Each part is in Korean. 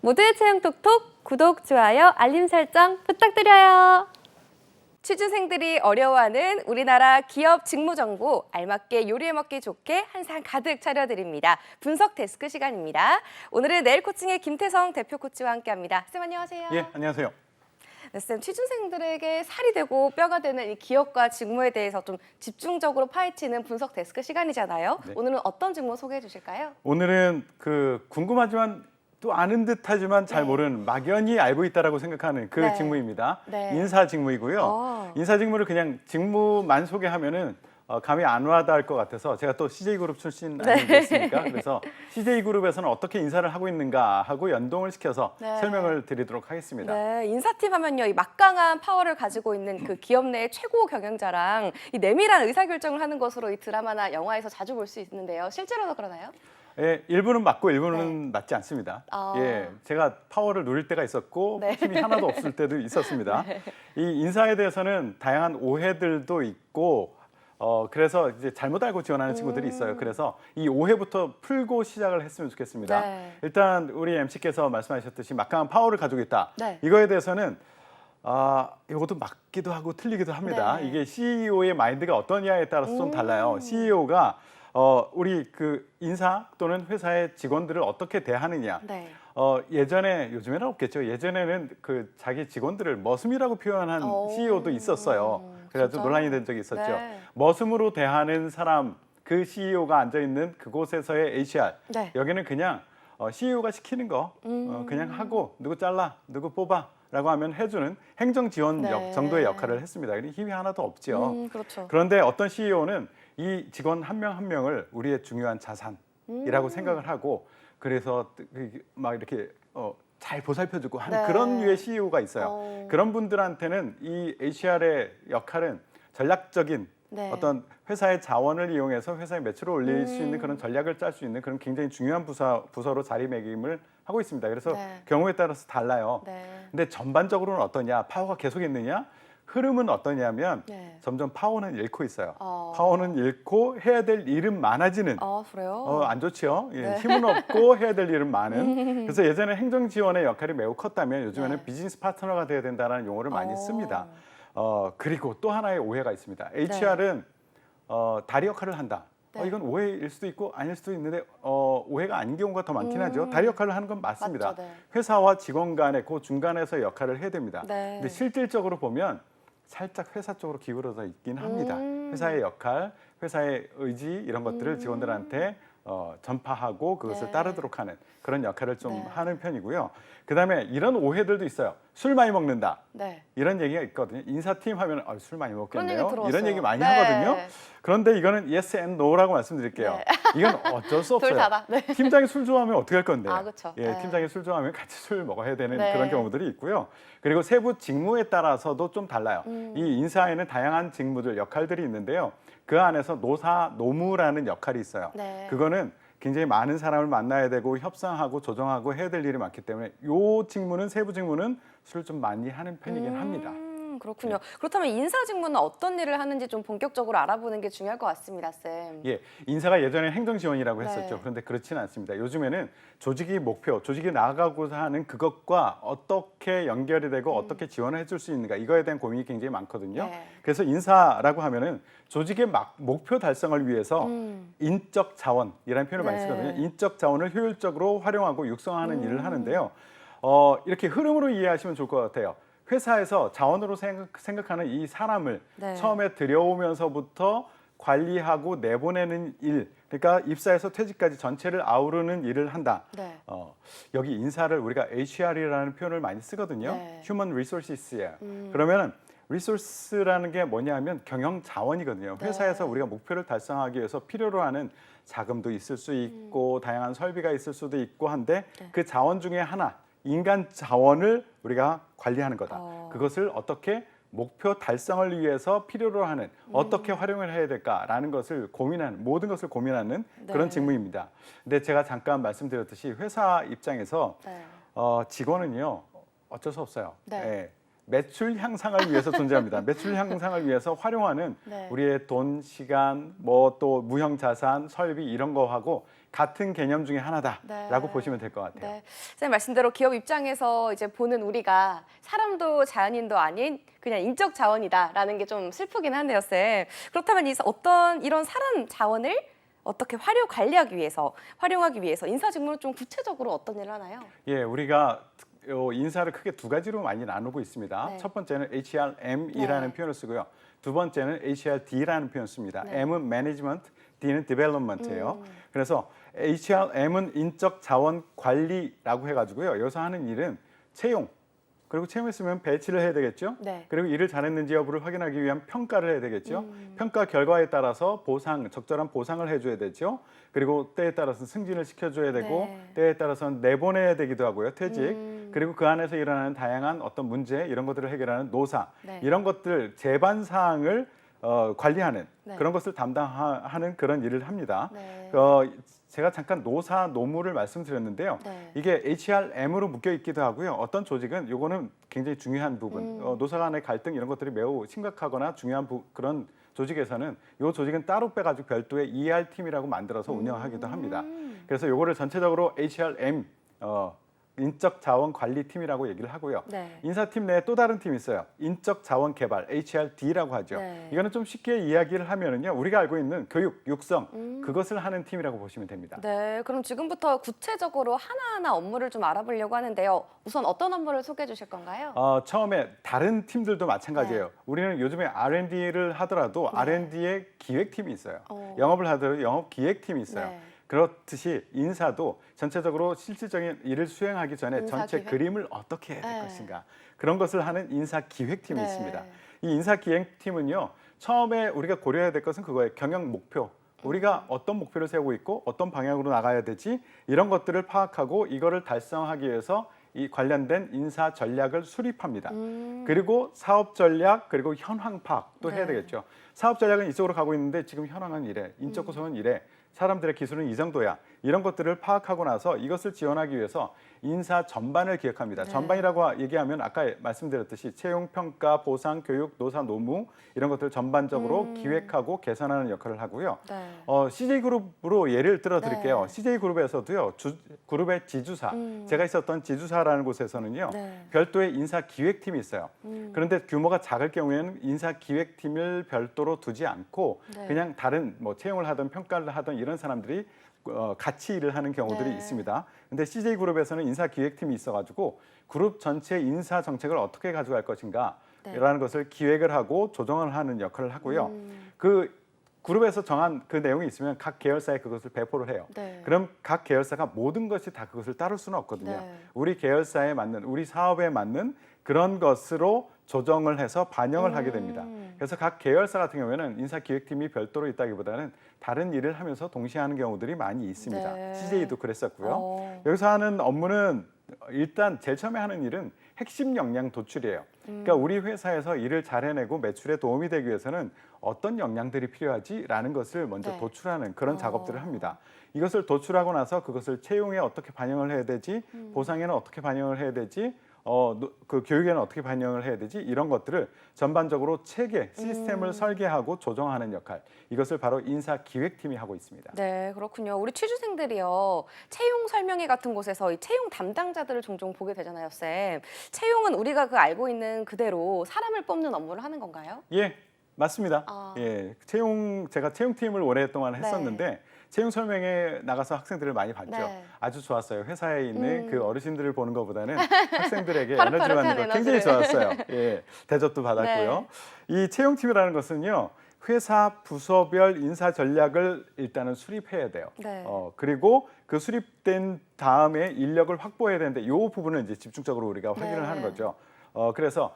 모두의 체형 톡톡 구독, 좋아요, 알림 설정 부탁드려요. 취준생들이 어려워하는 우리나라 기업 직무 정보 알맞게 요리해 먹기 좋게 한 상 가득 차려드립니다. 분석 데스크 시간입니다. 오늘은 네일 코칭의 김태성 대표 코치와 함께합니다. 쌤 안녕하세요. 예, 안녕하세요. 네, 쌤 취준생들에게 살이 되고 뼈가 되는 이 기업과 직무에 대해서 좀 집중적으로 파헤치는 분석 데스크 시간이잖아요. 네. 오늘은 어떤 직무 소개해 주실까요? 오늘은 궁금하지만 또 아는 듯하지만 잘 네. 모르는 막연히 알고 있다라고 생각하는 그 네. 직무입니다. 네. 인사 직무이고요. 인사 직무를 그냥 직무만 소개하면은 감이 안 와닿을 것 같아서 제가 또 CJ그룹 출신 아니겠습니까? 그래서 CJ그룹에서는 어떻게 인사를 하고 있는가 하고 연동을 시켜서 네. 설명을 드리도록 하겠습니다. 네, 인사팀 하면요, 이 막강한 파워를 가지고 있는 그 기업 내 최고 경영자랑 이 내밀한 의사결정을 하는 것으로 이 드라마나 영화에서 자주 볼 수 있는데요. 실제로도 그러나요? 예, 일부는 맞고 일부는 맞지 않습니다. 아. 예, 제가 파워를 누릴 때가 있었고 네. 힘이 하나도 없을 때도 있었습니다. 이 인사에 대해서는 다양한 오해들도 있고 그래서 이제 잘못 알고 지원하는 친구들이 있어요. 그래서 이 오해부터 풀고 시작을 했으면 좋겠습니다. 네. 일단 우리 MC께서 말씀하셨듯이 막강한 파워를 가지고 있다. 네. 이거에 대해서는 이것도 맞기도 하고 틀리기도 합니다. 네. 이게 CEO의 마인드가 어떠냐에 따라서 좀 달라요. CEO가 우리 그 인사 또는 회사의 직원들을 어떻게 대하느냐. 네. 요즘에는 없겠죠. 예전에는 그 자기 직원들을 머슴이라고 표현한 CEO도 있었어요. 그래가지고 진짜요? 논란이 된 적이 있었죠. 네. 머슴으로 대하는 사람, 그 CEO가 앉아 있는 그곳에서의 HR. 네. 여기는 그냥 CEO가 시키는 거 그냥 하고 누구 잘라, 누구 뽑아라고 하면 해주는 행정 지원 네. 정도의 역할을 했습니다. 힘이 하나도 없죠. 그렇죠. 그런데 어떤 CEO는 이 직원 한 명 한 명을 우리의 중요한 자산이라고 생각을 하고 그래서 막 이렇게 잘 보살펴주고 하는 네. 그런 류의 CEO가 있어요. 그런 분들한테는 이 HR의 역할은 전략적인 네. 어떤 회사의 자원을 이용해서 회사의 매출을 올릴 수 있는 그런 전략을 짤 수 있는 그런 굉장히 중요한 부서로 자리매김을 하고 있습니다. 그래서 네. 경우에 따라서 달라요. 네. 근데 전반적으로는 어떠냐? 파워가 계속 있느냐? 흐름은 어떠냐면 네. 점점 파워는 잃고 있어요. 어. 파워는 잃고 해야 될 일은 많아지는. 그래요? 안 좋죠. 예, 네. 힘은 없고 해야 될 일은 많은. 그래서 예전에 행정 지원의 역할이 매우 컸다면 요즘에는 네. 비즈니스 파트너가 돼야 된다는 용어를 많이 씁니다. 그리고 또 하나의 오해가 있습니다. HR은 다리 역할을 한다. 네. 이건 오해일 수도 있고 아닐 수도 있는데 오해가 아닌 경우가 더 많긴 하죠. 다리 역할을 하는 건 맞습니다. 맞죠, 네. 회사와 직원 간의 그 중간에서 역할을 해야 됩니다. 네. 근데 실질적으로 보면 살짝 회사 쪽으로 기울어져 있긴 합니다. 회사의 역할, 회사의 의지 이런 것들을 직원들한테 전파하고 그것을 네. 따르도록 하는 그런 역할을 좀 네. 하는 편이고요. 그다음에 이런 오해들도 있어요. 술 많이 먹는다. 네. 이런 얘기가 있거든요. 인사팀 하면 술 많이 그런 얘기 먹겠네요. 들어봤어요. 이런 얘기 많이 네. 하거든요. 그런데 이거는 yes and no라고 말씀드릴게요. 네. 이건 어쩔 수 없어요. 둘 다다. 네. 팀장이 술 좋아하면 어떻게 할 건데? 그쵸. 예, 네. 팀장이 술 좋아하면 같이 술 먹어야 되는 네. 그런 경우들이 있고요. 그리고 세부 직무에 따라서도 좀 달라요. 이 인사에는 다양한 직무들, 역할들이 있는데요. 그 안에서 노사, 노무라는 역할이 있어요. 네. 그거는 굉장히 많은 사람을 만나야 되고 협상하고 조정하고 해야 될 일이 많기 때문에 요 직무는 세부 직무는 술을 좀 많이 하는 편이긴 합니다. 그렇군요. 그렇다면 인사 직무는 어떤 일을 하는지 좀 본격적으로 알아보는 게 중요할 것 같습니다, 쌤. 예, 인사가 예전에 행정 지원이라고 네. 했었죠. 그런데 그렇지는 않습니다. 요즘에는 조직의 목표, 조직이 나아가고자 하는 그것과 어떻게 연결이 되고 어떻게 지원을 해줄 수 있는가 이거에 대한 고민이 굉장히 많거든요. 네. 그래서 인사라고 하면은 조직의 목표 달성을 위해서 인적 자원이라는 표현을 많이 네. 쓰거든요. 인적 자원을 효율적으로 활용하고 육성하는 일을 하는데요. 이렇게 흐름으로 이해하시면 좋을 것 같아요. 회사에서 자원으로 생각하는 이 사람을 네. 처음에 들여오면서부터 관리하고 내보내는 일, 그러니까 입사해서 퇴직까지 전체를 아우르는 일을 한다. 네. 여기 인사를 우리가 HR이라는 표현을 많이 쓰거든요. 네. Human Resources예요. 그러면 리소스라는 게 뭐냐면 경영 자원이거든요. 네. 회사에서 우리가 목표를 달성하기 위해서 필요로 하는 자금도 있을 수 있고 다양한 설비가 있을 수도 있고 한데 네. 그 자원 중에 하나 인간 자원을 우리가 관리하는 거다. 그것을 어떻게 목표 달성을 위해서 필요로 하는 어떻게 활용을 해야 될까라는 것을 고민하는 모든 것을 고민하는 네. 그런 직무입니다. 근데 제가 잠깐 말씀드렸듯이 회사 입장에서 네. 직원은요 어쩔 수 없어요. 네. 예. 매출 향상을 위해서 존재합니다. 매출 향상을 위해서 활용하는 네. 우리의 돈, 시간, 뭐 또 무형 자산, 설비 이런 거하고 같은 개념 중에 하나다라고 네. 보시면 될 것 같아요. 네. 선생님 말씀대로 기업 입장에서 이제 보는 우리가 사람도 자연인도 아닌 그냥 인적 자원이다라는 게 좀 슬프긴 한데요, 쌤. 그렇다면 어떤 이런 사람 자원을 어떻게 활용하기 위해서 인사 직무는 좀 구체적으로 어떤 일을 하나요? 예, 우리가 인사를 크게 두 가지로 많이 나누고 있습니다. 네. 첫 번째는 HRM이라는 네. 표현을 쓰고요. 두 번째는 HRD라는 표현을 씁니다. 네. M은 Management, D는 Development예요. 그래서 HRM은 인적 자원 관리라고 해가지고요. 여기서 하는 일은 채용, 그리고 채용했으면 배치를 해야 되겠죠. 네. 그리고 일을 잘했는지 여부를 확인하기 위한 평가를 해야 되겠죠. 평가 결과에 따라서 적절한 보상을 해줘야 되죠. 그리고 때에 따라서 승진을 시켜줘야 되고 네. 때에 따라서는 내보내야 되기도 하고요. 퇴직. 그리고 그 안에서 일어나는 다양한 어떤 문제 이런 것들을 해결하는 노사. 네. 이런 것들 제반 사항을 관리하는 네. 그런 것을 담당하는 그런 일을 합니다. 네. 제가 잠깐 노사 노무를 말씀드렸는데요. 네. 이게 HRM으로 묶여 있기도 하고요. 어떤 조직은 요거는 굉장히 중요한 부분, 노사 간의 갈등 이런 것들이 매우 심각하거나 중요한 그런 조직에서는 요 조직은 따로 빼가지고 별도의 ER팀이라고 만들어서 운영하기도 합니다. 그래서 요거를 전체적으로 HRM 인적 자원 관리 팀이라고 얘기를 하고요. 네. 인사팀 내에 또 다른 팀이 있어요. 인적 자원 개발 HRD라고 하죠. 네. 이거는 좀 쉽게 이야기를 하면은요. 우리가 알고 있는 교육, 육성 그것을 하는 팀이라고 보시면 됩니다. 네, 그럼 지금부터 구체적으로 하나하나 업무를 좀 알아보려고 하는데요. 우선 어떤 업무를 소개해 주실 건가요? 처음에 다른 팀들도 마찬가지예요. 네. 우리는 요즘에 R&D를 하더라도 네. R&D의 기획팀이 있어요. 어. 영업을 하더라도 영업 기획팀이 있어요. 네. 그렇듯이 인사도 전체적으로 실질적인 일을 수행하기 전에 인사 전체 기획? 그림을 어떻게 해야 될 네. 것인가 그런 것을 하는 인사 기획팀이 네. 있습니다. 이 인사 기획팀은요. 처음에 우리가 고려해야 될 것은 그거예요. 경영 목표. 우리가 어떤 목표를 세우고 있고 어떤 방향으로 나가야 되지 이런 것들을 파악하고 이거를 달성하기 위해서 이 관련된 인사 전략을 수립합니다. 그리고 사업 전략 그리고 현황 파악도 해야 네. 되겠죠. 사업 전략은 이쪽으로 가고 있는데 지금 현황은 이래, 인적 구성은 이래, 사람들의 기술은 이 정도야. 이런 것들을 파악하고 나서 이것을 지원하기 위해서 인사 전반을 기획합니다. 네. 전반이라고 얘기하면 아까 말씀드렸듯이 채용, 평가, 보상, 교육, 노사, 노무 이런 것들을 전반적으로 기획하고 개선하는 역할을 하고요. 네. CJ그룹으로 예를 들어 드릴게요. 네. CJ그룹에서도요. 그룹의 지주사, 제가 있었던 지주사라는 곳에서는요. 네. 별도의 인사 기획팀이 있어요. 그런데 규모가 작을 경우에는 인사 기획팀을 별도로 두지 않고 네. 그냥 다른 뭐 채용을 하든 평가를 하든 이런 사람들이 같이 일을 하는 경우들이 네. 있습니다. 근데 CJ그룹에서는 인사 기획팀이 있어가지고 그룹 전체 인사 정책을 어떻게 가져갈 것인가 네. 라는 것을 기획을 하고 조정을 하는 역할을 하고요. 그 그룹에서 정한 그 내용이 있으면 각 계열사에 그것을 배포를 해요. 네. 그럼 각 계열사가 모든 것이 다 그것을 따를 수는 없거든요. 네. 우리 계열사에 맞는, 우리 사업에 맞는 그런 것으로 조정을 해서 반영을 하게 됩니다. 그래서 각 계열사 같은 경우에는 인사기획팀이 별도로 있다기보다는 다른 일을 하면서 동시에 하는 경우들이 많이 있습니다. 네. CJ도 그랬었고요. 어. 여기서 하는 업무는 일단 제일 처음에 하는 일은 핵심 역량 도출이에요. 그러니까 우리 회사에서 일을 잘 해내고 매출에 도움이 되기 위해서는 어떤 역량들이 필요하지라는 것을 먼저 네. 도출하는 그런 작업들을 합니다. 이것을 도출하고 나서 그것을 채용에 어떻게 반영을 해야 되지, 보상에는 어떻게 반영을 해야 되지, 그 교육에는 어떻게 반영을 해야 되지 이런 것들을 전반적으로 체계, 시스템을 설계하고 조정하는 역할 이것을 바로 인사기획팀이 하고 있습니다. 네, 그렇군요. 우리 취준생들이요. 채용 설명회 같은 곳에서 이 채용 담당자들을 종종 보게 되잖아요, 쌤. 채용은 우리가 그 알고 있는 그대로 사람을 뽑는 업무를 하는 건가요? 예, 맞습니다. 아. 예, 제가 채용팀을 오랫동안 했었는데 채용 설명회 나가서 학생들을 많이 봤죠. 네. 아주 좋았어요. 회사에 있는 그 어르신들을 보는 것보다는 학생들에게 파릇파릇한 에너지를 받는 거 굉장히 에너지를. 좋았어요. 예, 대접도 받았고요. 이 채용팀이라는 것은요. 회사 부서별 인사 전략을 일단은 수립해야 돼요. 네. 그리고 그 수립된 다음에 인력을 확보해야 되는데 이 부분을 이제 집중적으로 우리가 확인을 네. 하는 거죠. 그래서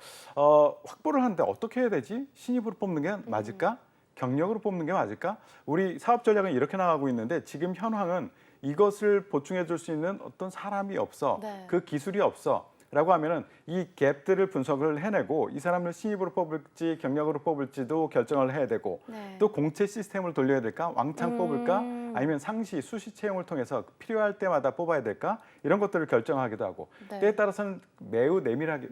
확보를 하는데 어떻게 해야 되지? 신입으로 뽑는 게 맞을까? 경력으로 뽑는 게 맞을까? 우리 사업 전략은 이렇게 나가고 있는데 지금 현황은 이것을 보충해 줄 수 있는 어떤 사람이 없어. 네. 그 기술이 없어. 라고 하면은 이 갭들을 분석을 해내고 이 사람을 신입으로 뽑을지 경력으로 뽑을지도 결정을 해야 되고 네. 또 공채 시스템을 돌려야 될까? 왕창 뽑을까? 아니면 상시, 수시 채용을 통해서 필요할 때마다 뽑아야 될까? 이런 것들을 결정하기도 하고 네. 때에 따라서는 매우 내밀하게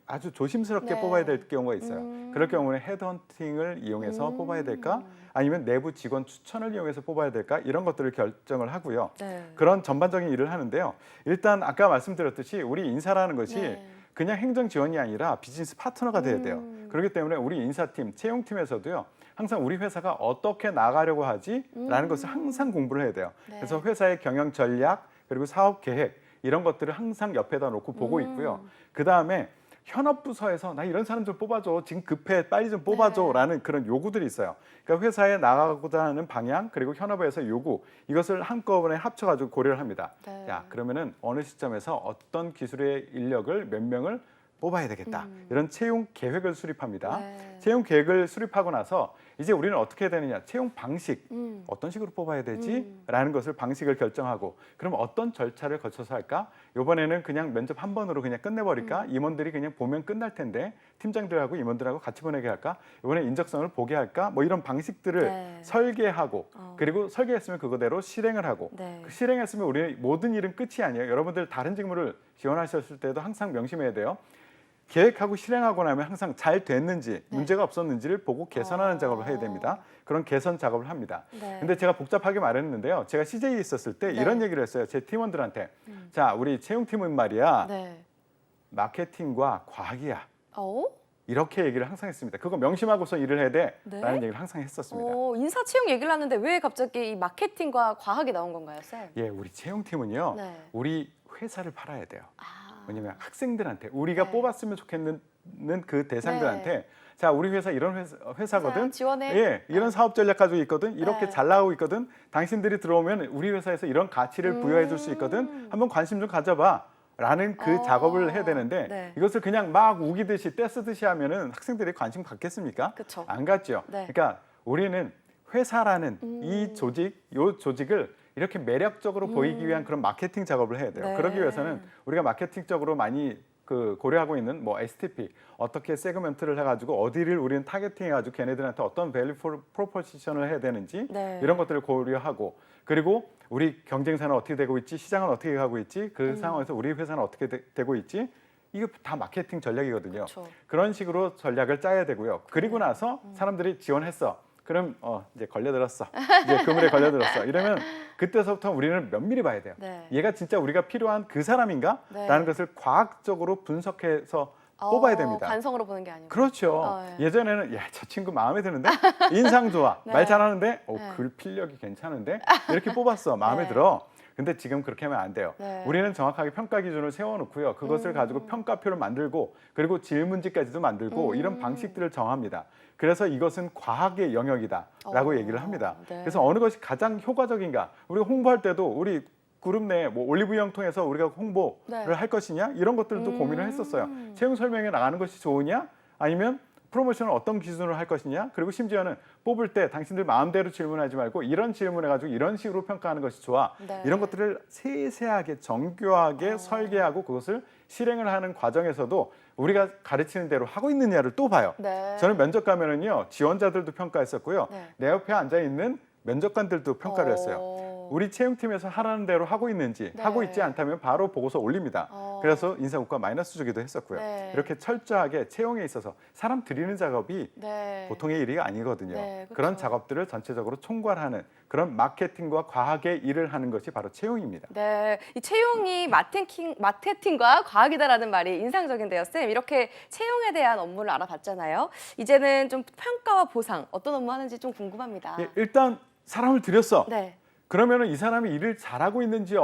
아주 조심스럽게 네. 뽑아야 될 경우가 있어요. 그럴 경우는 헤드헌팅을 이용해서 뽑아야 될까? 아니면 내부 직원 추천을 이용해서 뽑아야 될까? 이런 것들을 결정을 하고요. 네. 그런 전반적인 일을 하는데요. 일단 아까 말씀드렸듯이 우리 인사라는 것이 네. 그냥 행정 지원이 아니라 비즈니스 파트너가 돼야 돼요. 그렇기 때문에 우리 인사팀, 채용팀에서도요. 항상 우리 회사가 어떻게 나가려고 하지라는 것을 항상 공부를 해야 돼요. 네. 그래서 회사의 경영 전략 그리고 사업 계획 이런 것들을 항상 옆에다 놓고 보고 있고요. 그 다음에 현업 부서에서 나 이런 사람 좀 뽑아줘. 지금 급해. 빨리 좀 뽑아줘라는 그런 요구들이 있어요. 그러니까 회사에 나가고자 하는 방향 그리고 현업에서 요구 이것을 한꺼번에 합쳐가지고 고려를 합니다. 네. 야 그러면은 어느 시점에서 어떤 기술의 인력을 몇 명을 뽑아야 되겠다. 이런 채용 계획을 수립합니다. 네. 채용 계획을 수립하고 나서 이제 우리는 어떻게 해야 되느냐. 채용 방식 어떤 식으로 뽑아야 되지? 라는 것을 방식을 결정하고 그럼 어떤 절차를 거쳐서 할까? 이번에는 그냥 면접 한 번으로 그냥 끝내버릴까? 임원들이 그냥 보면 끝날 텐데 팀장들하고 임원들하고 같이 보내게 할까? 이번에 인적성을 보게 할까? 뭐 이런 방식들을 네. 설계하고 그리고 설계했으면 그거대로 실행을 하고 네. 그 실행했으면 우리 모든 일은 끝이 아니에요. 여러분들 다른 직무를 지원하셨을 때도 항상 명심해야 돼요. 계획하고 실행하고 나면 항상 잘 됐는지 문제가 없었는지를 보고 개선하는 작업을 해야 됩니다. 그런 개선 작업을 합니다. 네. 근데 제가 복잡하게 말했는데요. 제가 CJ에 있었을 때 네. 이런 얘기를 했어요. 제 팀원들한테. 자, 우리 채용팀은 말이야. 네. 마케팅과 과학이야. 어? 이렇게 얘기를 항상 했습니다. 그거 명심하고서 일을 해야 돼. 네? 라는 얘기를 항상 했었습니다. 인사 채용 얘기를 하는데 왜 갑자기 이 마케팅과 과학이 나온 건가요, 쌤? 예, 우리 채용팀은요. 네. 우리 회사를 팔아야 돼요. 아. 왜냐면 학생들한테 우리가 네. 뽑았으면 좋겠는 그 대상들한테 자 우리 회사 이런 회사거든 지원해. 예 이런 사업 전략 가지고 있거든 이렇게 네. 잘 나가고 있거든 당신들이 들어오면 우리 회사에서 이런 가치를 부여해 줄 수 있거든 한번 관심 좀 가져봐 라는 그 작업을 해야 되는데 네. 이것을 그냥 막 우기듯이 떼쓰듯이 하면은 학생들이 관심 갖겠습니까? 그쵸. 안 갖죠. 네. 그러니까 우리는 회사라는 이 조직을 이렇게 매력적으로 보이기 위한 그런 마케팅 작업을 해야 돼요. 네. 그러기 위해서는 우리가 마케팅적으로 많이 고려하고 있는 뭐 STP 어떻게 세그먼트를 해가지고 어디를 우리는 타겟팅해가지고 걔네들한테 어떤 밸류 프로포지션을 해야 되는지 네. 이런 것들을 고려하고 그리고 우리 경쟁사는 어떻게 되고 있지 시장은 어떻게 가고 있지 그 상황에서 우리 회사는 어떻게 되고 있지 이거 다 마케팅 전략이거든요. 그쵸. 그런 식으로 전략을 짜야 되고요. 그리고 나서 사람들이 지원했어. 그럼 이제 걸려들었어. 이제 그물에 걸려들었어. 이러면 그때서부터 우리는 면밀히 봐야 돼요. 네. 얘가 진짜 우리가 필요한 그 사람인가? 네. 라는 것을 과학적으로 분석해서 뽑아야 됩니다. 관성으로 보는 게 아니고. 그렇죠. 네. 예전에는 야, 저 친구 마음에 드는데 인상 좋아. 네. 말 잘하는데 네. 글 필력이 괜찮은데 이렇게 뽑았어. 마음에 네. 들어. 근데 지금 그렇게 하면 안 돼요. 네. 우리는 정확하게 평가 기준을 세워놓고요. 그것을 가지고 평가표를 만들고 그리고 질문지까지도 만들고 이런 방식들을 정합니다. 그래서 이것은 과학의 영역이다라고 얘기를 합니다. 네. 그래서 어느 것이 가장 효과적인가? 우리가 홍보할 때도 우리 그룹 내 뭐 올리브영 통해서 우리가 홍보를 네. 할 것이냐 이런 것들도 고민을 했었어요. 채용 설명에 나가는 것이 좋으냐? 아니면 프로모션을 어떤 기준으로 할 것이냐? 그리고 심지어는 뽑을 때 당신들 마음대로 질문하지 말고 이런 질문해가지고 이런 식으로 평가하는 것이 좋아. 네. 이런 것들을 세세하게 정교하게 설계하고 그것을 실행을 하는 과정에서도 우리가 가르치는 대로 하고 있느냐를 또 봐요. 네. 저는 면접 가면은요 지원자들도 평가했었고요. 네. 내 옆에 앉아 있는 면접관들도 평가를 했어요. 우리 채용팀에서 하라는 대로 하고 있는지 네. 하고 있지 않다면 바로 보고서 올립니다. 그래서 인사국과 마이너스 주기도 했었고요. 네. 이렇게 철저하게 채용에 있어서 사람 들이는 작업이 네. 보통의 일이 아니거든요. 네, 그렇죠. 그런 작업들을 전체적으로 총괄하는 그런 마케팅과 과학의 일을 하는 것이 바로 채용입니다. 네, 이 채용이 마케팅과 과학이다라는 말이 인상적인데요, 쌤. 이렇게 채용에 대한 업무를 알아봤잖아요. 이제는 좀 평가와 보상, 어떤 업무 하는지 좀 궁금합니다. 예, 일단 사람을 들였어. 네. 그러면은 이 사람이 일을 잘하고 있는지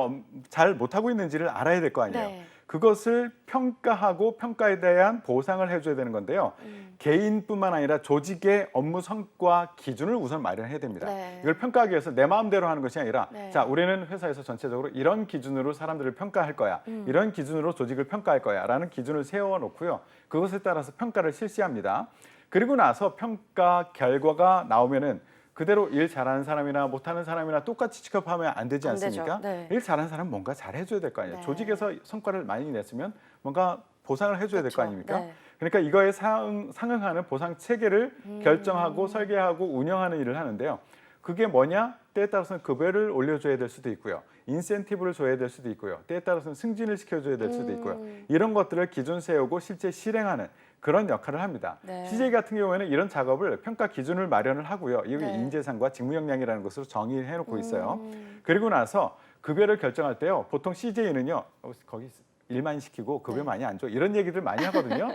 잘 못하고 있는지를 알아야 될 거 아니에요. 네. 그것을 평가하고 평가에 대한 보상을 해줘야 되는 건데요. 개인뿐만 아니라 조직의 업무 성과 기준을 우선 마련해야 됩니다. 네. 이걸 평가하기 위해서 내 마음대로 하는 것이 아니라 네. 자 우리는 회사에서 전체적으로 이런 기준으로 사람들을 평가할 거야. 이런 기준으로 조직을 평가할 거야. 라는 기준을 세워놓고요. 그것에 따라서 평가를 실시합니다. 그리고 나서 평가 결과가 나오면은 그대로 일 잘하는 사람이나 못하는 사람이나 똑같이 취급하면 안 되지 안 되죠. 않습니까? 네. 일 잘하는 사람은 뭔가 잘해줘야 될 거 아니에요. 네. 조직에서 성과를 많이 냈으면 뭔가 보상을 해줘야 될 그렇죠. 거 아닙니까? 네. 그러니까 이거에 상응하는 보상 체계를 결정하고 설계하고 운영하는 일을 하는데요. 그게 뭐냐? 때에 따라서는 급여를 올려줘야 될 수도 있고요. 인센티브를 줘야 될 수도 있고요. 때에 따라서는 승진을 시켜줘야 될 수도 있고요. 이런 것들을 기준 세우고 실제 실행하는 그런 역할을 합니다. 네. CJ 같은 경우에는 이런 작업을 평가 기준을 마련을 하고요. 이게 네. 인재상과 직무 역량이라는 것으로 정의해 놓고 있어요. 그리고 나서 급여를 결정할 때요. 보통 CJ는요. 거기 일만 시키고 급여 네. 많이 안 줘. 이런 얘기들 많이 하거든요.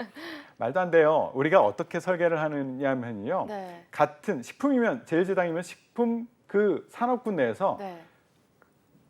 말도 안 돼요. 우리가 어떻게 설계를 하느냐면요. 네. 같은 식품이면 제일제당이면 식품 그 산업군 내에서 네.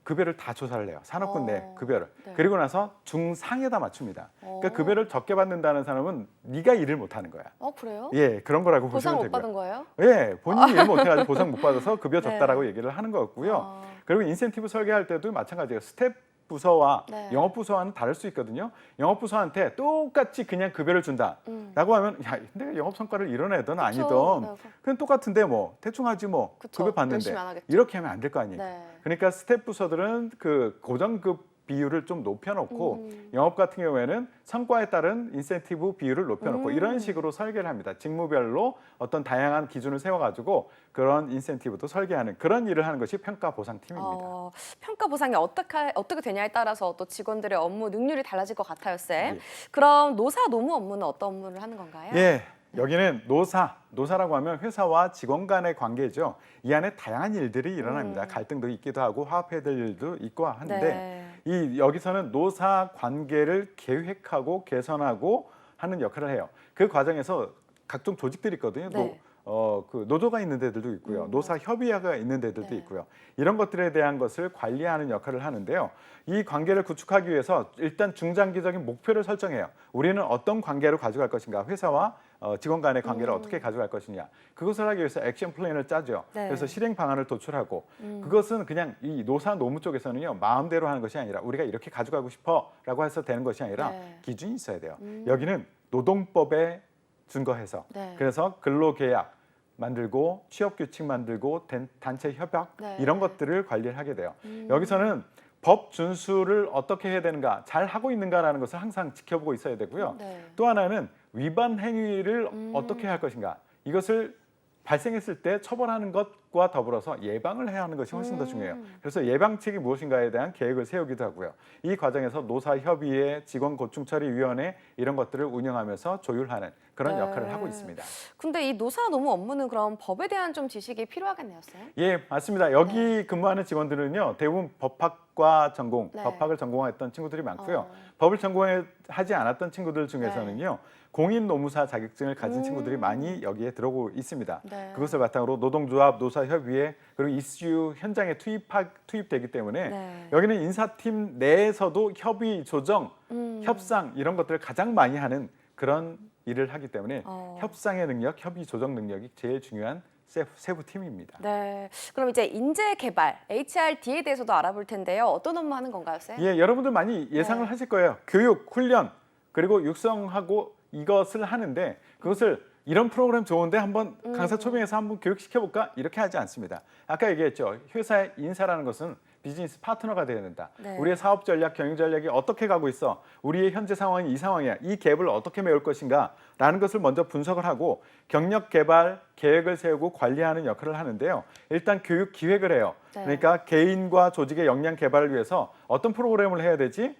급여를 다 조사를 해요. 산업군 내 급여를. 네. 그리고 나서 중상에다 맞춥니다. 그러니까 어. 급여를 적게 받는다는 사람은 네가 일을 못 하는 거야. 그래요? 예, 그런 거라고 보상 보시면 못 되고요. 받은 거예요? 예, 본인이 일 못해가지고 보상 못 받아서 급여 네. 적다라고 얘기를 하는 거였고요. 아. 그리고 인센티브 설계할 때도 마찬가지예요. 스텝 부서와 네. 영업 부서와는 다를 수 있거든요. 영업 부서한테 똑같이 그냥 급여를 준다라고 하면 야, 근데 영업 성과를 이런 애든 아니든 네. 그냥 똑같은데 뭐 대충 하지 뭐 그쵸. 급여 받는데 열심히 안 하겠죠. 이렇게 하면 안 될 거 아니에요. 네. 그러니까 스텝 부서들은 그 고정급 비율을 좀 높여놓고 영업 같은 경우에는 성과에 따른 인센티브 비율을 높여놓고 이런 식으로 설계를 합니다. 직무별로 어떤 다양한 기준을 세워가지고 그런 인센티브도 설계하는 그런 일을 하는 것이 평가 보상팀입니다. 평가 보상이 어떻게 되냐에 따라서 또 직원들의 업무 능률이 달라질 것 같아요, 쌤. 예. 그럼 노사 노무 업무는 어떤 업무를 하는 건가요? 예, 여기는 노사라고 하면 회사와 직원 간의 관계죠. 이 안에 다양한 일들이 일어납니다. 갈등도 있기도 하고 화합해야 될 일도 있고 한데 네. 여기서는 노사 관계를 계획하고 개선하고 하는 역할을 해요. 그 과정에서 각종 조직들이 있거든요. 네. 그 노조가 있는 데들도 있고요. 노사 협의회가 있는 데들도 네. 있고요. 이런 것들에 대한 것을 관리하는 역할을 하는데요. 이 관계를 구축하기 위해서 일단 중장기적인 목표를 설정해요. 우리는 어떤 관계를 가져갈 것인가? 회사와 직원 간의 관계를 어떻게 가져갈 것이냐. 그것을 하기 위해서 액션 플랜을 짜죠. 네. 그래서 실행 방안을 도출하고 그것은 그냥 이 노사 노무 쪽에서는요. 마음대로 하는 것이 아니라 우리가 이렇게 가져가고 싶어라고 해서 되는 것이 아니라 네. 기준이 있어야 돼요. 여기는 노동법에 준거해서 네. 그래서 근로계약 만들고 취업규칙 만들고 단체 협약 네. 이런 것들을 관리를 하게 돼요. 여기서는 법 준수를 어떻게 해야 되는가, 잘 하고 있는가라는 것을 항상 지켜보고 있어야 되고요. 네. 또 하나는 위반 행위를 어떻게 할 것인가, 이것을 발생했을 때 처벌하는 것과 더불어서 예방을 해야 하는 것이 훨씬 더 중요해요. 그래서 예방책이 무엇인가에 대한 계획을 세우기도 하고요. 이 과정에서 노사협의회, 직원고충처리위원회 이런 것들을 운영하면서 조율하는 그런 네. 역할을 하고 있습니다. 근데 이 노사 노무 업무는 그럼 법에 대한 좀 지식이 필요하겠네요, 쌤. 예, 맞습니다. 여기 근무하는 직원들은요, 대부분 법학과 전공, 네. 법학을 전공했던 친구들이 많고요. 법을 전공하지 않았던 친구들 중에서는요, 공인노무사 자격증을 가진 친구들이 많이 여기에 들어오고 있습니다. 네. 그것을 바탕으로 노동조합, 노사협의회, 그리고 이슈 현장에 투입되기 때문에 네. 여기는 인사팀 내에서도 협의, 조정, 협상 이런 것들을 가장 많이 하는 그런 일을 하기 때문에 협상의 능력, 협의, 조정 능력이 제일 중요한 세부 팀입니다. 네. 그럼 이제 인재 개발, HRD에 대해서도 알아볼 텐데요. 어떤 업무 하는 건가요, 쌤? 예, 여러분들 많이 예상을 네. 하실 거예요. 교육, 훈련, 그리고 육성하고 이것을 하는데 그것을 이런 프로그램 좋은데 한번 강사 초빙해서 한번 교육시켜볼까? 이렇게 하지 않습니다. 아까 얘기했죠. 회사의 인사라는 것은 비즈니스 파트너가 되어야 된다. 네. 우리의 사업 전략, 경영 전략이 어떻게 가고 있어? 우리의 현재 상황이 이 상황이야. 이 갭을 어떻게 메울 것인가? 라는 것을 먼저 분석을 하고 경력 개발, 계획을 세우고 관리하는 역할을 하는데요. 일단 교육 기획을 해요. 네. 그러니까 개인과 조직의 역량 개발을 위해서 어떤 프로그램을 해야 되지?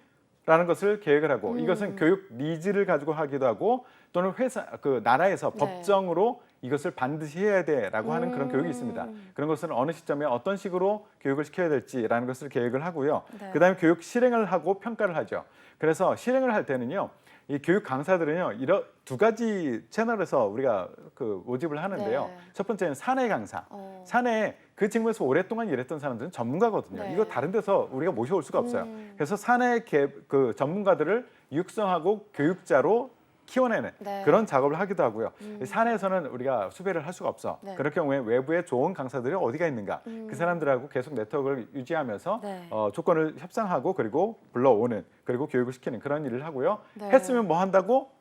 라는 것을 계획을 하고 이것은 교육 니즈를 가지고 하기도 하고 또는 회사 그 나라에서 네. 법정으로 이것을 반드시 해야 돼라고 하는 그런 교육이 있습니다. 그런 것은 어느 시점에 어떤 식으로 교육을 시켜야 될지라는 것을 계획을 하고요. 네. 그다음에 교육 실행을 하고 평가를 하죠. 그래서 실행을 할 때는요. 이 교육 강사들은요. 이런 두 가지 채널에서 우리가 그 모집을 하는데요. 네. 첫 번째는 사내 강사. 사내에 그 직무에서 오랫동안 일했던 사람들은 전문가거든요. 네. 이거 다른 데서 우리가 모셔올 수가 없어요. 그래서 사내 그 전문가들을 육성하고 교육자로 키워내는 네. 그런 작업을 하기도 하고요. 사내에서는 우리가 수배를 할 수가 없어. 네. 그럴 경우에 외부에 좋은 강사들이 어디가 있는가. 그 사람들하고 계속 네트워크를 유지하면서 네. 조건을 협상하고 그리고 불러오는 그리고 교육을 시키는 그런 일을 하고요. 네. 했으면 뭐 한다고?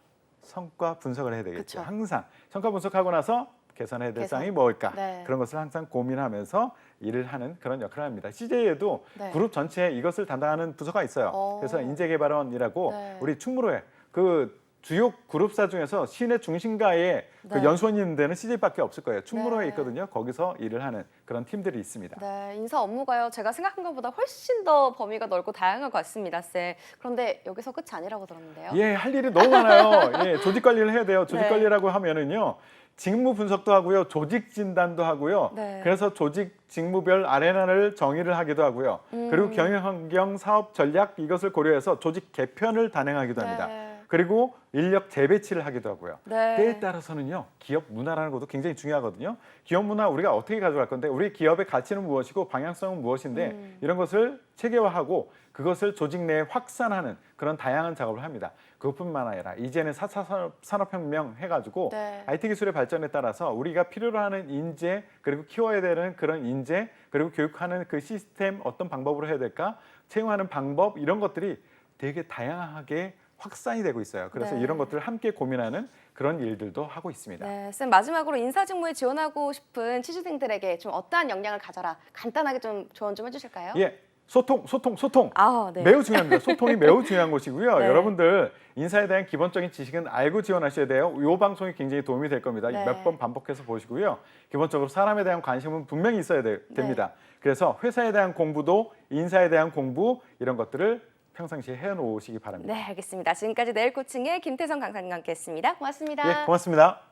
성과 분석을 해야 되겠죠. 그쵸. 항상 성과 분석하고 나서 개선해야 될 개선. 사항이 뭘까? 네. 그런 것을 항상 고민하면서 일을 하는 그런 역할을 합니다. CJ에도 네. 그룹 전체에 이것을 담당하는 부서가 있어요. 그래서 인재개발원이라고 네. 우리 충무로에 그 주요 그룹사 중에서 시내 중심가에 그 네. 연수원이 있는 데는 CJ밖에 없을 거예요. 충무로에 네. 있거든요. 거기서 일을 하는 그런 팀들이 있습니다. 네, 인사 업무가요. 제가 생각한 것보다 훨씬 더 범위가 넓고 다양한 것 같습니다, 쌤. 그런데 여기서 끝이 아니라고 들었는데요. 예, 할 일이 너무 많아요. 예, 조직 관리를 해야 돼요. 조직 네. 관리라고 하면은요. 직무 분석도 하고요. 조직 진단도 하고요. 네. 그래서 조직 직무별 아레나를 정의를 하기도 하고요. 그리고 경영 환경, 사업 전략 이것을 고려해서 조직 개편을 단행하기도 합니다. 네. 그리고 인력 재배치를 하기도 하고요. 네. 때에 따라서는요. 기업 문화라는 것도 굉장히 중요하거든요. 기업 문화 우리가 어떻게 가져갈 건데 우리 기업의 가치는 무엇이고 방향성은 무엇인데 이런 것을 체계화하고 그것을 조직 내에 확산하는 그런 다양한 작업을 합니다. 그것뿐만 아니라 이제는 4차 산업혁명 해가지고 네. IT 기술의 발전에 따라서 우리가 필요로 하는 인재 그리고 키워야 되는 그런 인재 그리고 교육하는 그 시스템 어떤 방법으로 해야 될까 채용하는 방법 이런 것들이 되게 다양하게 확산이 되고 있어요. 그래서 네. 이런 것들을 함께 고민하는 그런 일들도 하고 있습니다. 네, 쌤 마지막으로 인사 직무에 지원하고 싶은 취준생들에게 좀 어떠한 역량을 가져라 간단하게 좀 조언 좀 해주실까요? 예, 소통. 아, 네. 매우 중요합니다. 소통이 매우 중요한 것이고요. 네. 여러분들 인사에 대한 기본적인 지식은 알고 지원하셔야 돼요. 이 방송이 굉장히 도움이 될 겁니다. 네. 몇 번 반복해서 보시고요. 기본적으로 사람에 대한 관심은 분명히 있어야 됩니다. 그래서 회사에 대한 공부도 인사에 대한 공부 이런 것들을 평상시에 해놓으시기 바랍니다. 네, 알겠습니다. 지금까지 내일 코칭의 김태성 강사님과 함께했습니다. 고맙습니다. 예, 고맙습니다.